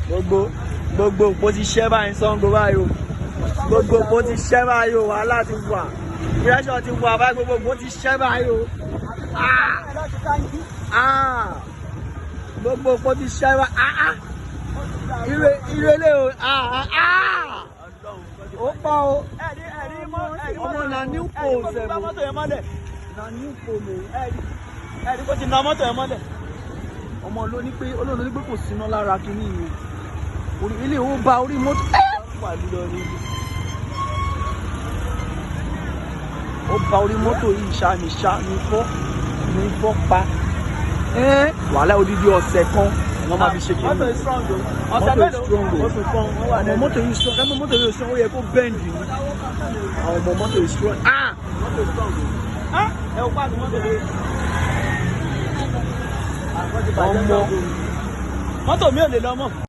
gbogbo bó ti ṣẹ́ báyìí Sango báyìí o gbogbo bó ti ṣẹ́ báyìí o wàhálà ti wà pressure ti wà báyìí gbogbo bó ti ṣẹ́ báyìí o gbogbo bó ti ṣẹ́ báyìí ìrẹ̀lẹ̀ o ó pa o ọmọ na new pole sẹ́mu na new pole ẹ̀rí kó ti na mọ́tò ẹ̀ mọ́lẹ̀. ọmọ olóní pé kò síná lára kínní yìí orí ilé ó ba orí mọ́tò wà lílọ rí ó ba orí mọ́tò yìí ní fọ́ pa wàhálà odidi ọ̀sẹ̀ kan wọ́n máa fi ṣe kí mọ́tò yìí strong o ọ̀sẹ̀ mélòó ọmọ mọ́tò yìí strong ọmọ mọ́tò yìí strong ó yẹ kó bend ni àwọn ọmọ mọ́tò yìí strong mọ́tò strong o ẹ ò pàdé mọ́tò yìí. mọ́tò mi ò lè lọ mọ́.